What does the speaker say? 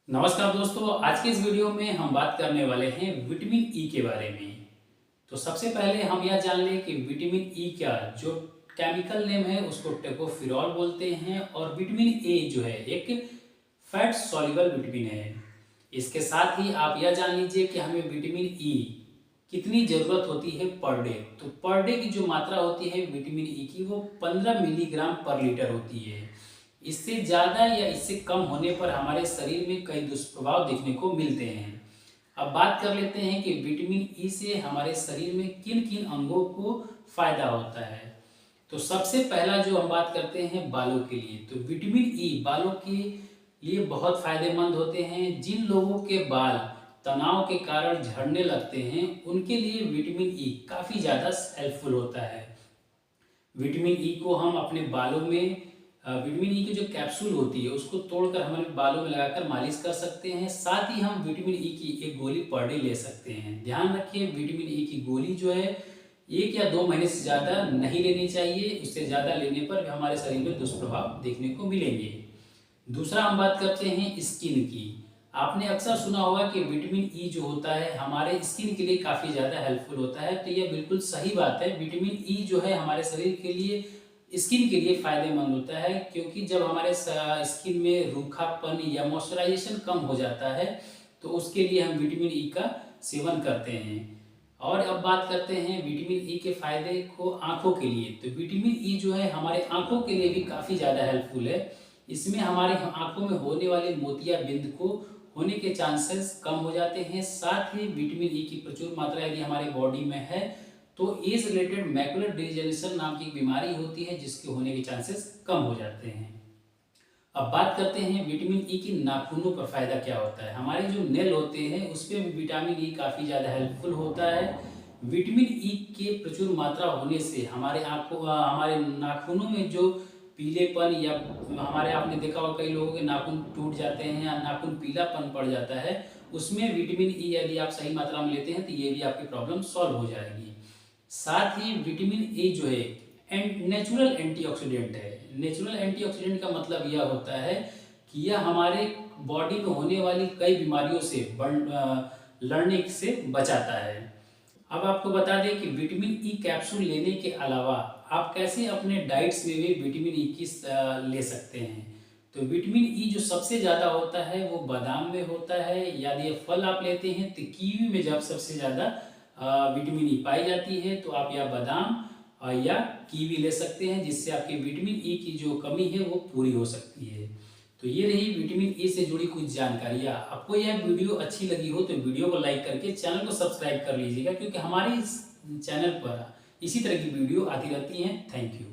नमस्कार दोस्तों, आज के इस वीडियो में हम बात करने वाले हैं विटामिन ई के बारे में। तो सबसे पहले हम यह जान लें कि विटामिन ई क्या, जो केमिकल नेम है उसको टोकोफेरॉल बोलते हैं और विटामिन ए जो है एक फैट सॉल्युबल विटामिन है। इसके साथ ही आप यह जान लीजिए कि हमें विटामिन ई कितनी ज़रूरत होती है पर डे। तो पर डे की जो मात्रा होती है विटामिन ई की वो 15 मिलीग्राम पर लीटर होती है। इससे ज़्यादा या इससे कम होने पर हमारे शरीर में कई दुष्प्रभाव देखने को मिलते हैं। अब बात कर लेते हैं कि विटामिन ई से हमारे शरीर में किन किन अंगों को फायदा होता है। तो सबसे पहला जो हम बात करते हैं बालों के लिए, तो विटामिन ई बालों के लिए बहुत फायदेमंद होते हैं। जिन लोगों के बाल तनाव के कारण झड़ने लगते हैं उनके लिए विटामिन ई काफ़ी ज़्यादा हेल्पफुल होता है। विटामिन ई को हम अपने बालों में विटामिन ई की जो कैप्सूल होती है उसको तोड़कर हमारे बालों में लगाकर मालिश कर सकते हैं। साथ ही हम विटामिन ई की एक गोली पर डे ले सकते हैं। ध्यान रखिए, विटामिन ई की गोली जो है 1 या 2 महीने से ज़्यादा नहीं लेनी चाहिए। उससे ज़्यादा लेने पर हमारे शरीर में दुष्प्रभाव देखने को मिलेंगे। दूसरा हम बात करते हैं स्किन की। आपने अक्सर सुना होगा कि विटामिन ई जो होता है हमारे स्किन के लिए काफ़ी ज़्यादा हेल्पफुल होता है। तो यह बिल्कुल सही बात है। विटामिन ई जो है हमारे शरीर के लिए, स्किन के लिए फ़ायदेमंद होता है, क्योंकि जब हमारे स्किन में रूखापन या मॉइस्चराइजेशन कम हो जाता है तो उसके लिए हम विटामिन ई का सेवन करते हैं। और अब बात करते हैं विटामिन ई के फ़ायदे को आँखों के लिए। तो विटामिन ई जो है हमारे आँखों के लिए भी काफ़ी ज़्यादा हेल्पफुल है। इसमें हमारे आँखों में होने वाले मोतियाबिंद को होने के चांसेस कम हो जाते हैं। साथ ही विटामिन ई की प्रचुर मात्रा यदि हमारे बॉडी में है तो एज रिलेटेड मैकुलर डिजेनरेशन नाम की एक बीमारी होती है जिसके होने के चांसेस कम हो जाते हैं। अब बात करते हैं विटामिन ई की नाखूनों पर फायदा क्या होता है। हमारे जो नेल होते हैं उसमें भी विटामिन ई काफ़ी ज़्यादा हेल्पफुल होता है। विटामिन ई के प्रचुर मात्रा होने से हमारे नाखूनों में जो पीलेपन या हमारे, आपने देखा होगा कई लोगों के नाखून टूट जाते हैं या नाखून पीलापन पड़ जाता है, उसमें विटामिन ई यदि आप सही मात्रा में लेते हैं तो ये भी आपकी प्रॉब्लम सॉल्व हो जाएगी। साथ ही विटामिन ए जो है नेचुरल एंटीऑक्सीडेंट है। नेचुरल एंटीऑक्सीडेंट का मतलब यह होता है कि यह हमारे बॉडी में होने वाली कई बीमारियों से लड़ने से बचाता है। अब आपको बता दें कि विटामिन ई कैप्सूल लेने के अलावा आप कैसे अपने डाइट्स में भी विटामिन ई की ले सकते हैं। तो विटामिन ई जो सबसे ज़्यादा होता है वो बादाम में होता है। यदि फल आप लेते हैं तो कीवी में जब सबसे ज़्यादा विटामिन ई पाई जाती है, तो आप या बादाम या कीवी ले सकते हैं, जिससे आपकी विटामिन ई की जो कमी है वो पूरी हो सकती है। तो ये रही विटामिन ई से जुड़ी कुछ जानकारियाँ। आपको यह वीडियो अच्छी लगी हो तो वीडियो को लाइक करके चैनल को सब्सक्राइब कर लीजिएगा, क्योंकि हमारे इस चैनल पर इसी तरह की वीडियो आती रहती हैं। Thank you.